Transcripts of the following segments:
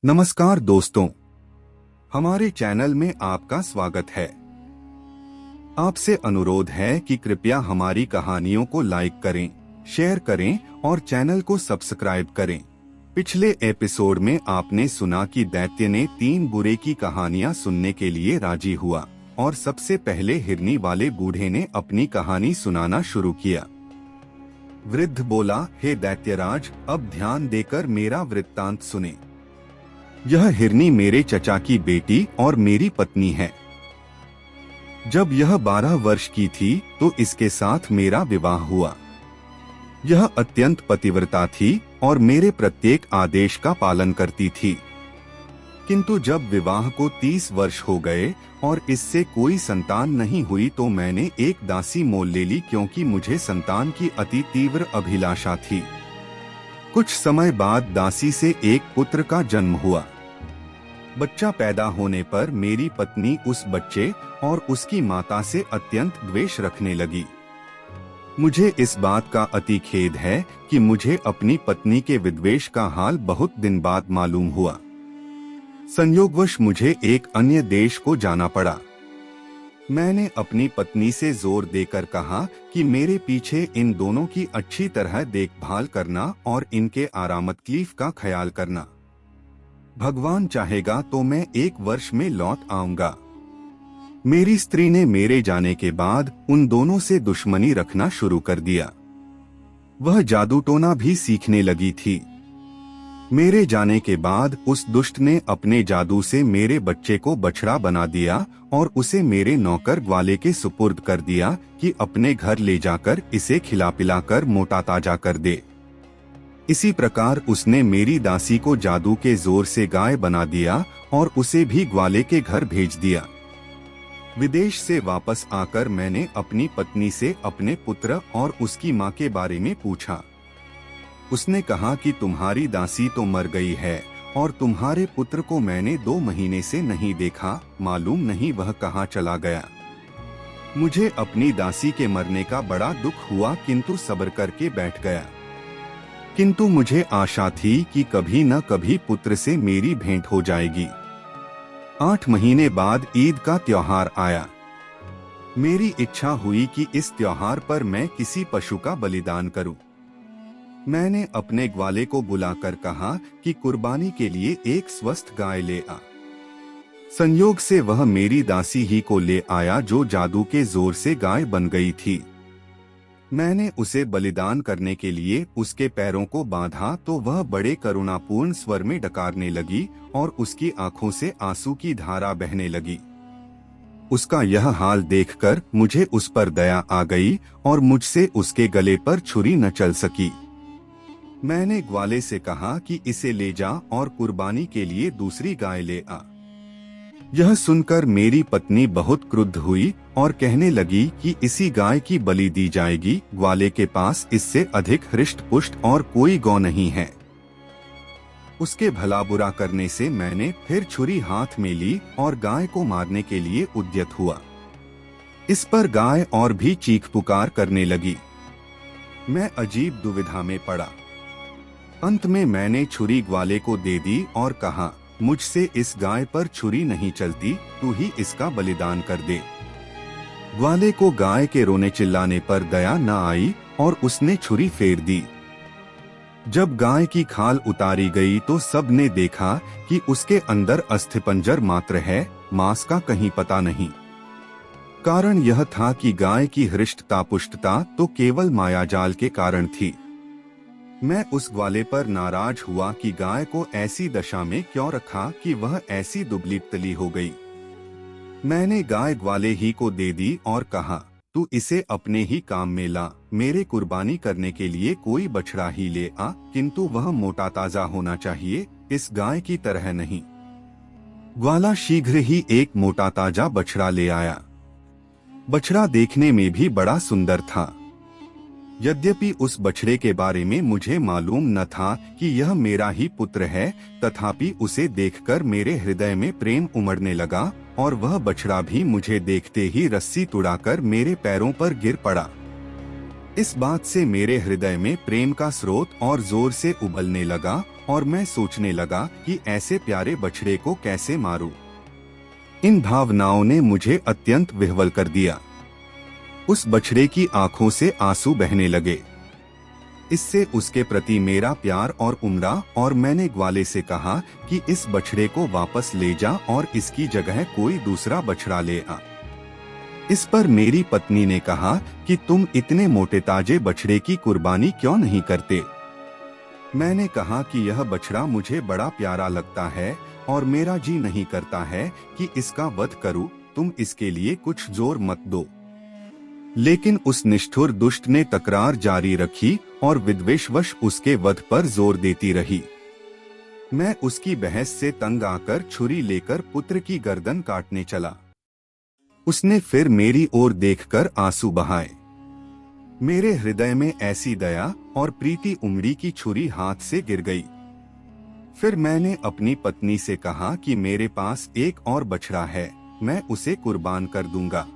नमस्कार दोस्तों, हमारे चैनल में आपका स्वागत है। आपसे अनुरोध है कि कृपया हमारी कहानियों को लाइक करें, शेयर करें और चैनल को सब्सक्राइब करें। पिछले एपिसोड में आपने सुना कि दैत्य ने 3 बुरे की कहानियां सुनने के लिए राजी हुआ और सबसे पहले हिरनी वाले बूढ़े ने अपनी कहानी सुनाना शुरू किया। वृद्ध बोला, हे दैत्यराज, अब ध्यान देकर मेरा वृत्तांत सुने। यह हिरनी मेरे चचा की बेटी और मेरी पत्नी है। जब यह 12 वर्ष की थी तो इसके साथ मेरा विवाह हुआ। यह अत्यंत पतिव्रता थी और मेरे प्रत्येक आदेश का पालन करती थी। किंतु जब विवाह को 30 वर्ष हो गए और इससे कोई संतान नहीं हुई तो मैंने एक दासी मोल ले ली, क्योंकि मुझे संतान की अति तीव्र अभिलाषा थी। कुछ समय बाद दासी से एक पुत्र का जन्म हुआ। बच्चा पैदा होने पर मेरी पत्नी उस बच्चे और उसकी माता से अत्यंत द्वेष रखने लगी। मुझे इस बात का अति खेद है कि मुझे अपनी पत्नी के विद्वेष का हाल बहुत दिन बाद मालूम हुआ। संयोगवश मुझे एक अन्य देश को जाना पड़ा। मैंने अपनी पत्नी से जोर देकर कहा कि मेरे पीछे इन दोनों की अच्छी तरह देखभाल करना और इनके आराम-तकलीफ का ख्याल करना। भगवान चाहेगा तो मैं 1 वर्ष में लौट आऊंगा। मेरी स्त्री ने मेरे जाने के बाद उन दोनों से दुश्मनी रखना शुरू कर दिया। वह जादू टोना भी सीखने लगी थी। मेरे जाने के बाद उस दुष्ट ने अपने जादू से मेरे बच्चे को बछड़ा बना दिया और उसे मेरे नौकर ग्वाले के सुपुर्द कर दिया कि अपने घर ले जाकर इसे खिला पिलाकर मोटा ताजा कर दे। इसी प्रकार उसने मेरी दासी को जादू के जोर से गाय बना दिया और उसे भी ग्वाले के घर भेज दिया। विदेश से वापस आकर मैंने अपनी पत्नी से अपने पुत्र और उसकी मां के बारे में पूछा। उसने कहा कि तुम्हारी दासी तो मर गई है और तुम्हारे पुत्र को मैंने 2 महीने से नहीं देखा, मालूम नहीं वह कहाँ चला गया। मुझे अपनी दासी के मरने का बड़ा दुख हुआ, किंतु सब्र करके बैठ गया। किंतु मुझे आशा थी कि कभी न कभी पुत्र से मेरी भेंट हो जाएगी। 8 महीने बाद ईद का त्योहार आया। मेरी इच्छा हुई कि इस त्योहार पर मैं किसी पशु का बलिदान करूं। मैंने अपने ग्वाले को बुलाकर कहा कि कुर्बानी के लिए एक स्वस्थ गाय ले आ। संयोग से वह मेरी दासी ही को ले आया, जो जादू के जोर से गाय बन गई थी। मैंने उसे बलिदान करने के लिए उसके पैरों को बांधा तो वह बड़े करुणापूर्ण स्वर में डकारने लगी और उसकी आंखों से आंसू की धारा बहने लगी। उसका यह हाल देखकर मुझे उस पर दया आ गई और मुझसे उसके गले पर छुरी न चल सकी। मैंने ग्वाले से कहा कि इसे ले जा और कुर्बानी के लिए दूसरी गाय ले आ। यह सुनकर मेरी पत्नी बहुत क्रुद्ध हुई और कहने लगी कि इसी गाय की बलि दी जाएगी। ग्वाले के पास इससे अधिक हृष्ट पुष्ट और कोई गौ नहीं है। उसके भला बुरा करने से मैंने फिर छुरी हाथ में ली और गाय को मारने के लिए उद्यत हुआ। इस पर गाय और भी चीख पुकार करने लगी। मैं अजीब दुविधा में पड़ा। अंत में मैंने छुरी ग्वाले को दे दी और कहा, मुझसे इस गाय पर छुरी नहीं चलती, तू ही इसका बलिदान कर दे। ग्वाले को गाय के रोने चिल्लाने पर दया न आई और उसने छुरी फेर दी। जब गाय की खाल उतारी गई तो सब ने देखा कि उसके अंदर अस्थिपंजर मात्र है, मांस का कहीं पता नहीं। कारण यह था कि गाय की हृष्टता पुष्टता तो केवल मायाजाल के कारण थी। मैं उस ग्वाले पर नाराज हुआ कि गाय को ऐसी दशा में क्यों रखा कि वह ऐसी दुबली पतली हो गई। मैंने गाय ग्वाले ही को दे दी और कहा, तू इसे अपने ही काम में ला, मेरे कुर्बानी करने के लिए कोई बछड़ा ही ले आ, किंतु वह मोटा ताजा होना चाहिए, इस गाय की तरह नहीं। ग्वाला शीघ्र ही एक मोटा ताजा बछड़ा ले आया। बछड़ा देखने में भी बड़ा सुंदर था। यद्यपि उस बछड़े के बारे में मुझे मालूम न था कि यह मेरा ही पुत्र है, तथापि उसे देखकर मेरे हृदय में प्रेम उमड़ने लगा और वह बछड़ा भी मुझे देखते ही रस्सी तुड़ाकर मेरे पैरों पर गिर पड़ा। इस बात से मेरे हृदय में प्रेम का स्रोत और जोर से उबलने लगा और मैं सोचने लगा कि ऐसे प्यारे बछड़े को कैसे मारूं। इन भावनाओं ने मुझे अत्यंत विह्वल कर दिया। उस बछड़े की आंखों से आंसू बहने लगे। इससे उसके प्रति मेरा प्यार और उमड़ा और मैंने ग्वाले से कहा कि इस बछड़े को वापस ले जा और इसकी जगह कोई दूसरा बछड़ा ले आ। इस पर मेरी पत्नी ने कहा कि तुम इतने मोटे ताजे बछड़े की कुर्बानी क्यों नहीं करते। मैंने कहा कि यह बछड़ा मुझे बड़ा प्यारा लगता है और मेरा जी नहीं करता है कि इसका वध करूं, तुम इसके लिए कुछ जोर मत दो। लेकिन उस निष्ठुर दुष्ट ने तकरार जारी रखी और विद्वेषवश उसके वध पर जोर देती रही। मैं उसकी बहस से तंग आकर छुरी लेकर पुत्र की गर्दन काटने चला। उसने फिर मेरी ओर देखकर आंसू बहाए। मेरे हृदय में ऐसी दया और प्रीति उमड़ी की छुरी हाथ से गिर गई। फिर मैंने अपनी पत्नी से कहा कि मेरे पास एक और बछड़ा है, मैं उसे कुर्बान कर दूंगा।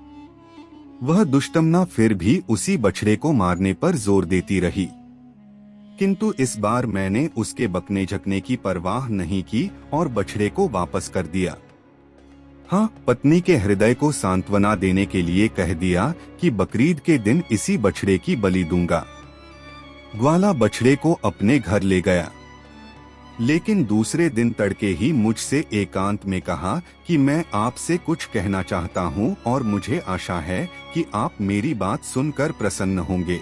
वह दुष्टमना फिर भी उसी बछड़े को मारने पर जोर देती रही, किंतु इस बार मैंने उसके बकने झकने की परवाह नहीं की और बछड़े को वापस कर दिया। हाँ, पत्नी के हृदय को सांत्वना देने के लिए कह दिया कि बकरीद के दिन इसी बछड़े की बलि दूंगा। ग्वाला बछड़े को अपने घर ले गया, लेकिन दूसरे दिन तड़के ही मुझसे एकांत में कहा कि मैं आपसे कुछ कहना चाहता हूँ और मुझे आशा है कि आप मेरी बात सुनकर प्रसन्न होंगे।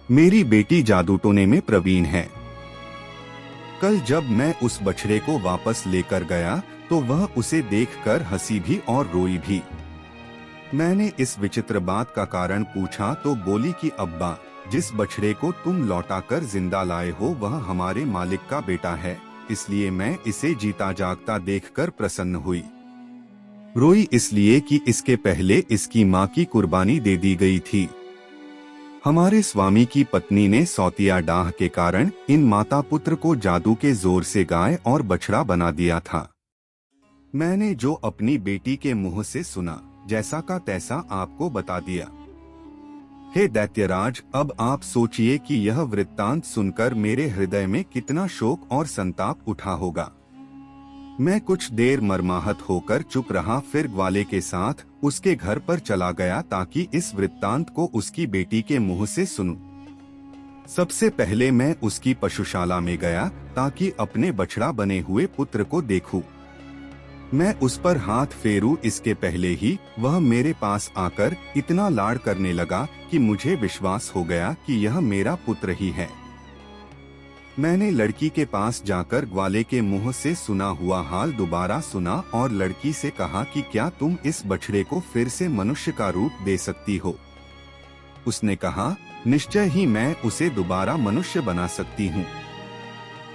मेरी बेटी जादू टोने में प्रवीण है। कल जब मैं उस बछड़े को वापस लेकर गया तो वह उसे देखकर हंसी भी और रोई भी। मैंने इस विचित्र बात का कारण पूछा तो बोली कि अब्बा, जिस बछड़े को तुम लौटाकर जिंदा लाए हो वह हमारे मालिक का बेटा है, इसलिए मैं इसे जीता जागता देखकर प्रसन्न हुई। रोई इसलिए कि इसके पहले इसकी माँ की कुर्बानी दे दी गई थी। हमारे स्वामी की पत्नी ने सौतिया डाह के कारण इन माता पुत्र को जादू के जोर से गाय और बछड़ा बना दिया था। मैंने जो अपनी बेटी के मुंह से सुना, जैसा का तैसा आपको बता दिया। हे दैत्यराज, अब आप सोचिए कि यह वृत्तांत सुनकर मेरे हृदय में कितना शोक और संताप उठा होगा। मैं कुछ देर मर्माहत होकर चुप रहा, फिर ग्वाले के साथ उसके घर पर चला गया ताकि इस वृत्तांत को उसकी बेटी के मुंह से सुनूं। सबसे पहले मैं उसकी पशुशाला में गया ताकि अपने बछड़ा बने हुए पुत्र को देखूं। मैं उस पर हाथ फेरूं इसके पहले ही वह मेरे पास आकर इतना लाड़ करने लगा कि मुझे विश्वास हो गया कि यह मेरा पुत्र ही है। मैंने लड़की के पास जाकर ग्वाले के मुंह से सुना हुआ हाल दोबारा सुना और लड़की से कहा कि क्या तुम इस बछड़े को फिर से मनुष्य का रूप दे सकती हो। उसने कहा, निश्चय ही मैं उसे दोबारा मनुष्य बना सकती हूँ।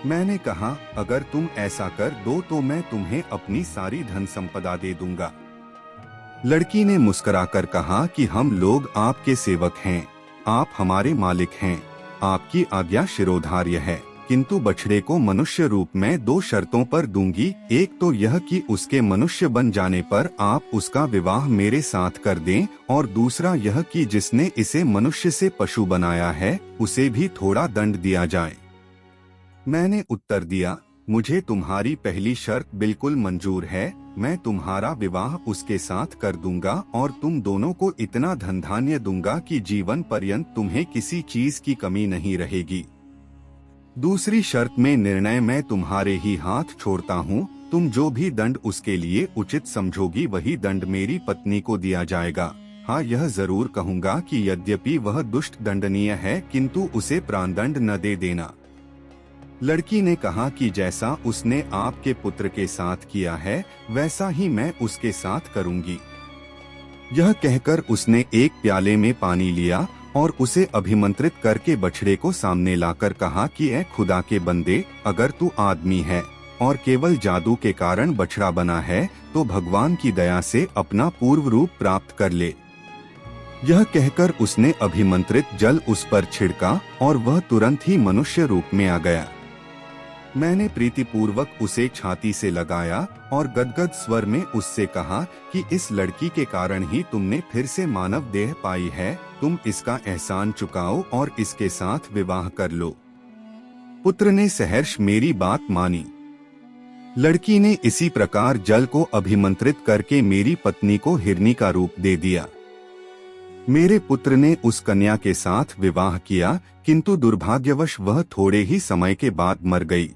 मैंने कहा, अगर तुम ऐसा कर दो तो मैं तुम्हें अपनी सारी धन संपदा दे दूंगा। लड़की ने मुस्कुराकर कहा कि हम लोग आपके सेवक हैं, आप हमारे मालिक हैं, आपकी आज्ञा शिरोधार्य है, किंतु बछड़े को मनुष्य रूप में 2 शर्तों पर दूंगी। एक तो यह कि उसके मनुष्य बन जाने पर आप उसका विवाह मेरे साथ कर दें, और दूसरा यह कि जिसने इसे मनुष्य से पशु बनाया है उसे भी थोड़ा दंड दिया जाए। मैंने उत्तर दिया, मुझे तुम्हारी पहली शर्त बिल्कुल मंजूर है, मैं तुम्हारा विवाह उसके साथ कर दूंगा और तुम दोनों को इतना धन धान्य दूंगा कि जीवन पर्यंत तुम्हें किसी चीज की कमी नहीं रहेगी। दूसरी शर्त में निर्णय मैं तुम्हारे ही हाथ छोड़ता हूँ, तुम जो भी दंड उसके लिए उचित समझोगी वही दंड मेरी पत्नी को दिया जाएगा। हाँ, यह जरूर कहूँगा कि यद्यपि वह दुष्ट दंडनीय है किंतु उसे प्राणदंड न दे देना। लड़की ने कहा कि जैसा उसने आपके पुत्र के साथ किया है वैसा ही मैं उसके साथ करूंगी। यह कहकर उसने एक प्याले में पानी लिया और उसे अभिमंत्रित करके बछड़े को सामने लाकर कहा कि ऐ खुदा के बंदे, अगर तू आदमी है और केवल जादू के कारण बछड़ा बना है तो भगवान की दया से अपना पूर्व रूप प्राप्त कर ले। यह कहकर उसने अभिमंत्रित जल उस पर छिड़का और वह तुरंत ही मनुष्य रूप में आ गया। मैंने प्रीतिपूर्वक उसे छाती से लगाया और गदगद स्वर में उससे कहा कि इस लड़की के कारण ही तुमने फिर से मानव देह पाई है, तुम इसका एहसान चुकाओ और इसके साथ विवाह कर लो। पुत्र ने सहर्ष मेरी बात मानी। लड़की ने इसी प्रकार जल को अभिमंत्रित करके मेरी पत्नी को हिरनी का रूप दे दिया। मेरे पुत्र ने उस कन्या के साथ विवाह किया, किंतु दुर्भाग्यवश वह थोड़े ही समय के बाद मर गई।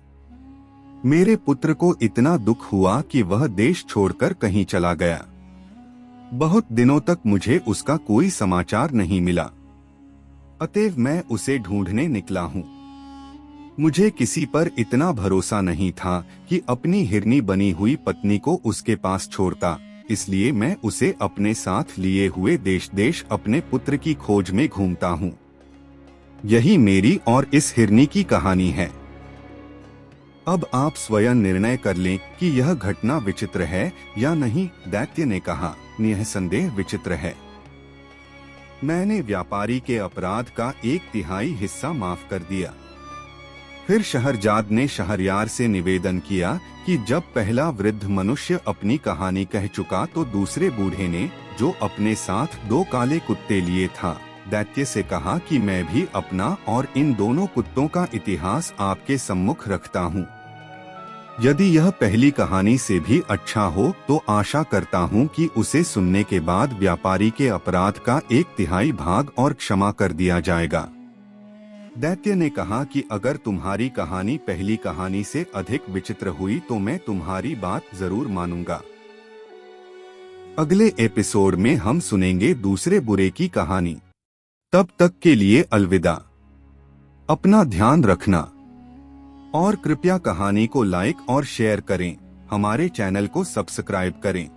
मेरे पुत्र को इतना दुख हुआ कि वह देश छोड़कर कहीं चला गया। बहुत दिनों तक मुझे उसका कोई समाचार नहीं मिला, अतएव मैं उसे ढूंढने निकला हूँ। मुझे किसी पर इतना भरोसा नहीं था कि अपनी हिरनी बनी हुई पत्नी को उसके पास छोड़ता, इसलिए मैं उसे अपने साथ लिए हुए देश देश अपने पुत्र की खोज में घूमता हूँ। यही मेरी और इस हिरनी की कहानी है। अब आप स्वयं निर्णय कर लें कि यह घटना विचित्र है या नहीं। दैत्य ने कहा, निःसंदेह विचित्र है। मैंने व्यापारी के अपराध का 1/3 हिस्सा माफ कर दिया। फिर शहरजाद ने शहरयार से निवेदन किया कि जब पहला वृद्ध मनुष्य अपनी कहानी कह चुका तो दूसरे बूढ़े ने, जो अपने साथ 2 काले कुत्ते लिए था, दैत्य से कहा कि मैं भी अपना और इन दोनों कुत्तों का इतिहास आपके सम्मुख रखता हूँ। यदि यह पहली कहानी से भी अच्छा हो तो आशा करता हूँ कि उसे सुनने के बाद व्यापारी के अपराध का 1/3 भाग और क्षमा कर दिया जाएगा। दैत्य ने कहा कि अगर तुम्हारी कहानी पहली कहानी से अधिक विचित्र हुई तो मैं तुम्हारी बात जरूर मानूंगा। अगले एपिसोड में हम सुनेंगे दूसरे बुरे की कहानी। तब तक के लिए अलविदा। अपना ध्यान रखना और कृपया कहानी को लाइक और शेयर करें। हमारे चैनल को सब्सक्राइब करें।